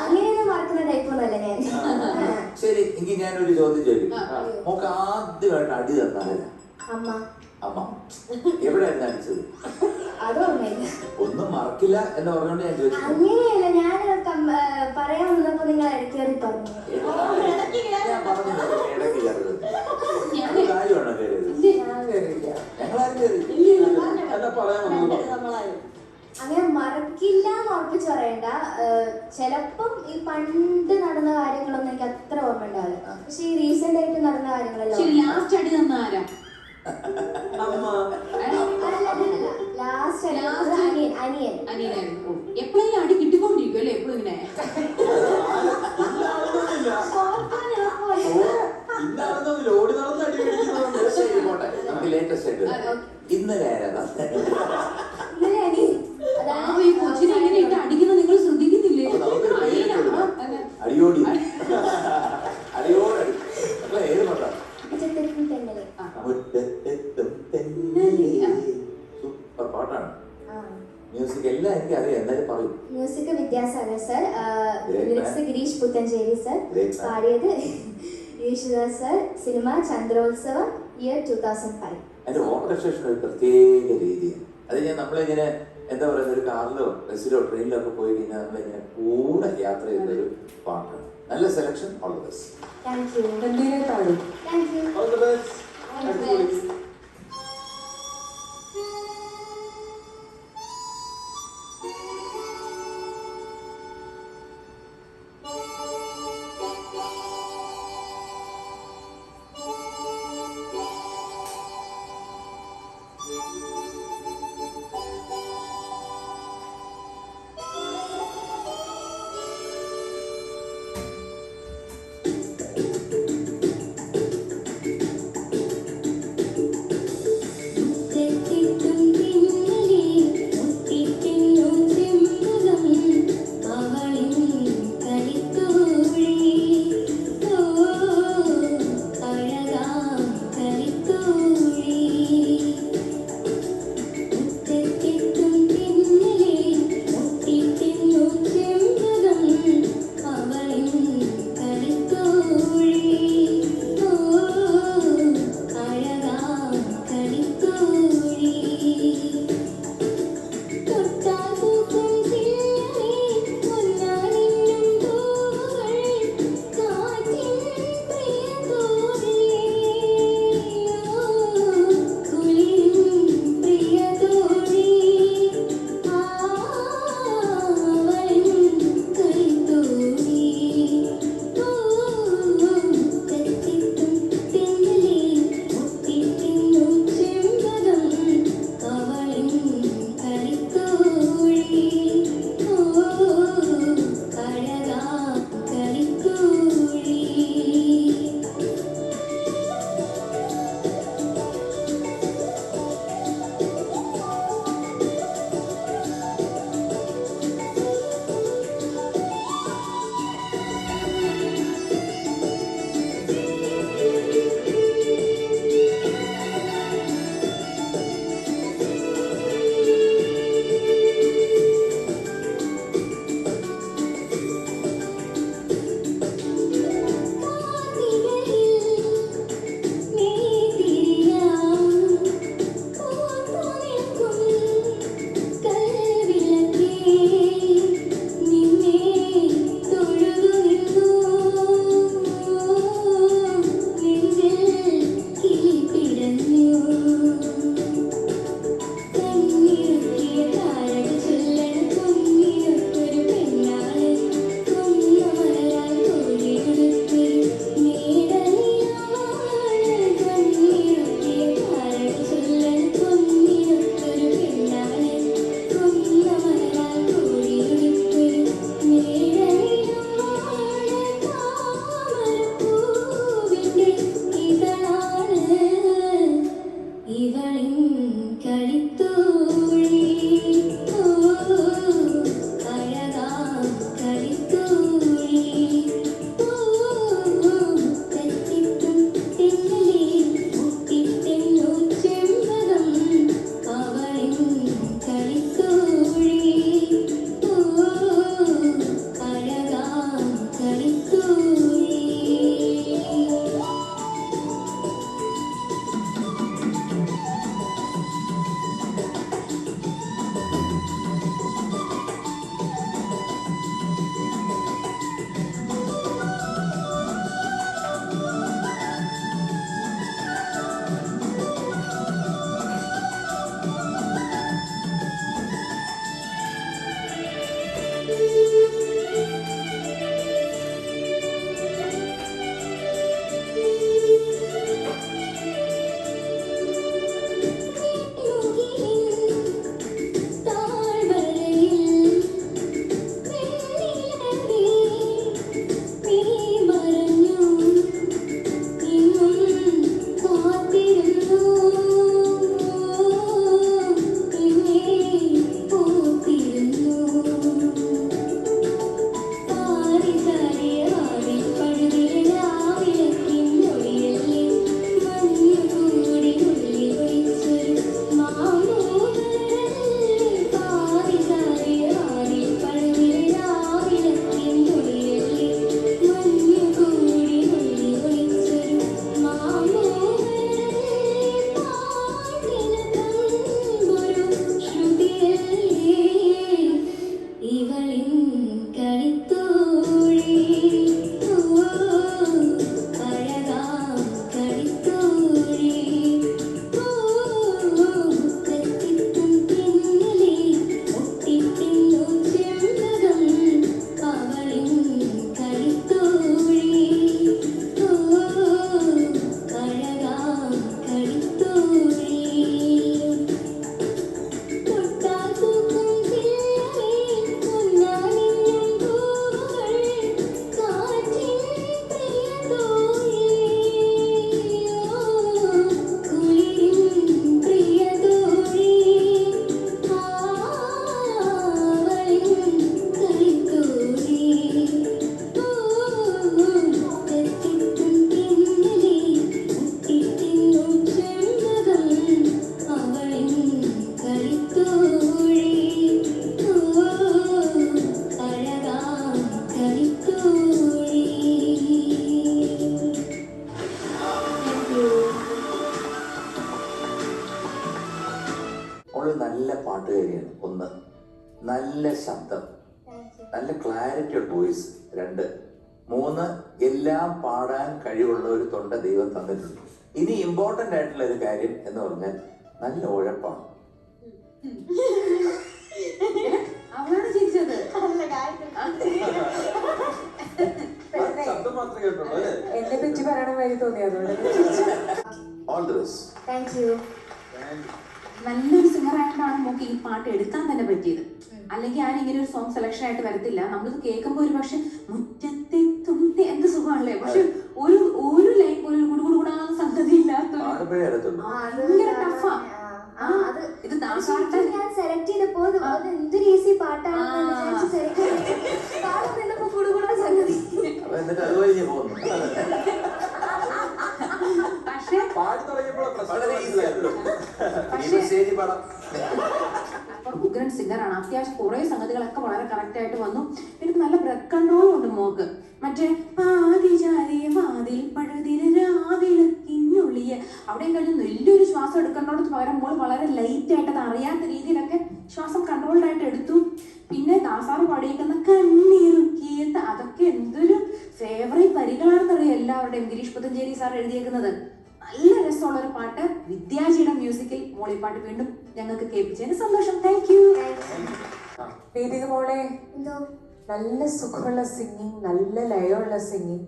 അങ്ങനെയൊന്നും മറക്കുന്ന ടൈപ്പൊന്നല്ല ഞാൻ. ശരി, എങ്കിൽ ഞാനൊരു ചോദ്യം ചോദിക്കും. നമുക്ക് ആദ്യമായിട്ട് അടി തന്നാലേ? അമ്മ. അമ്മ എവിടെയായിരുന്നു അടിച്ചത്? അതോർമ്മയില്ല. ഒന്നും മറക്കില്ല എന്ന് പറഞ്ഞോണ്ട് ഞാൻ ചോദിച്ചു. അങ്ങനെയല്ല, ഞാൻ പറയാൻ വന്നപ്പോ നിങ്ങൾ ഇടയ്ക്കേറി പറഞ്ഞു. ഞാൻ പറഞ്ഞില്ല ഇടയ്ക്ക് കയറുന്നത്. കാര്യമാണോ കയറിയത്? ഞങ്ങളാരും കയറിയില്ല. എന്താ പറയാൻ വന്നത്? അങ്ങനെ മറക്കില്ല എന്ന് ഉറപ്പിച്ച് പറയണ്ട. ചിലപ്പം ഈ പണ്ട് നടന്ന കാര്യങ്ങളൊന്നും എനിക്ക് അത്ര ഓർമ്മ ഉണ്ടാവില്ല. പക്ഷെ ഈ റീസെന്റ് ആയിട്ട് നടന്ന കാര്യങ്ങളെല്ലാം ലാസ്റ്റ് അടി തന്ന ആരാ? ലാസ്റ്റ് അനിയനായിരുന്നു. എപ്പോഴും അടി കിട്ടിക്കൊണ്ടിരിക്കും അല്ലേ? എപ്പോഴും ഇങ്ങനെ ഇന്നലെ ഈ കൊച്ചിനെ ഇങ്ങനെ ഇട്ട് അടിക്കുന്ന നിങ്ങൾ ശ്രദ്ധിക്കുന്നില്ലേ? അടിയോടി അടിയോടടി ഏത് പാട്ടാ? സൂപ്പർ പാട്ടാണ്. മ്യൂസിക് എല്ലാം എനിക്ക് അറിയാം, എന്തായാലും പറയും. Music Vidyasagar sir, lyrics Gireesh Puthenchery sir, പാടിയത് Yesudas sir. Cinema Chandrolsavam, year 2005. അതിന്റെ ഓർക്കസ്ട്രേഷൻ ഒരു പ്രത്യേക രീതിയാണ്. അത് ഞാൻ നമ്മളിങ്ങനെ എന്താ പറയുക, ഒരു കാറിലോ ബസ്സിലോ ട്രെയിനിലോ ഒക്കെ പോയി കഴിഞ്ഞാൽ നമ്മളിങ്ങനെ കൂടെ യാത്ര ചെയ്യുന്ന ഒരു പാട്ടാണ്. നല്ല selection. All the best. Thank you. All the best. നല്ല ശബ്ദം, നല്ല ക്ലാരിറ്റി ഓഫ് വോയിസ്. 2, 3 എല്ലാം പാടാൻ കഴിവുള്ള ഒരു തൊണ്ട ദൈവം തന്നിട്ടുണ്ട്. ഇനി ഇമ്പോർട്ടന്റ് ആയിട്ടുള്ള ഒരു കാര്യം എന്ന് പറഞ്ഞാൽ നല്ല ഉഴപ്പാണ്. അവളാണ് ചിരിച്ചത്. എന്നെ പറ്റി പറയണ വഴി തോന്നി, അതുകൊണ്ട് all the best. Thank you. നല്ലൊരു സിംഗർ ആയിട്ടാണ് നമുക്ക് ഈ പാട്ട് എടുക്കാൻ തന്നെ പറ്റിയത്. അല്ലെങ്കിൽ ഞാൻ ഇങ്ങനെ ഒരു സോങ് സെലക്ഷൻ ആയിട്ട് വരത്തില്ല. നമ്മളിത് കേൾക്കുമ്പോൾ ഒരു പക്ഷെ മുറ്റത്തെ തുമ്പി എന്ത് സുഖമാണല്ലേ, പക്ഷെ ഒരു ലൈൻ പോലും ഗുടുകൂടാതെ സംഗതി ഇല്ലാത്തൊരു ഭയങ്കര ടഫാ. ഇത് ഞാൻ സെലക്ട് ചെയ്തപ്പോ എന്തൊരു ഈസി പാട്ടാണെന്ന് സെലക്ട് ചെയ്തപ്പോ കൂടുകൂടാ സംഗതി. ഉഗ്രൻ സിംഗറാണ്. അത്യാവശ്യം കുറെ സംഗതികളൊക്കെ വളരെ കറക്റ്റ് ആയിട്ട് വന്നു. എനിക്ക് നല്ല ബ്രെത്ത് കൺട്രോളും ഉണ്ട് മോക്ക്. മറ്റേ പാതിരാവിളക്കിന്നുള്ളിയ അവിടെ കഴിഞ്ഞ് വലിയൊരു ശ്വാസം എടുക്കേണ്ടോടത്ത് പകരം മോൾ വളരെ ലൈറ്റ് ആയിട്ട് അത് അറിയാത്ത രീതിയിലൊക്കെ ശ്വാസം കൺട്രോൾഡ് ആയിട്ട് എടുത്തു. പിന്നെ ദാസാറ് പാടിയേക്കുന്ന കണ്ണീറുക്കിയത് അതൊക്കെ എന്തൊരു ഫേവറേറ്റ് വരികളാണെന്നറിയാം എല്ലാവരുടെയും. ഗിരീഷ് പുത്തഞ്ചേരി സാർ എഴുതിയേക്കുന്നത് നല്ല രസമുള്ള ഒരു പാട്ട്. വിദ്യാജിയുടെ മ്യൂസിക്കിൽ മോളി പാട്ട് വീണ്ടും ഞങ്ങൾക്ക് കേൾപ്പിച്ചതിന് സന്തോഷം. Thank you. വേദിക മോളെ, നല്ല സുഖമുള്ള സിംഗിങ്, നല്ല ലയമുള്ള സിംഗിങ്.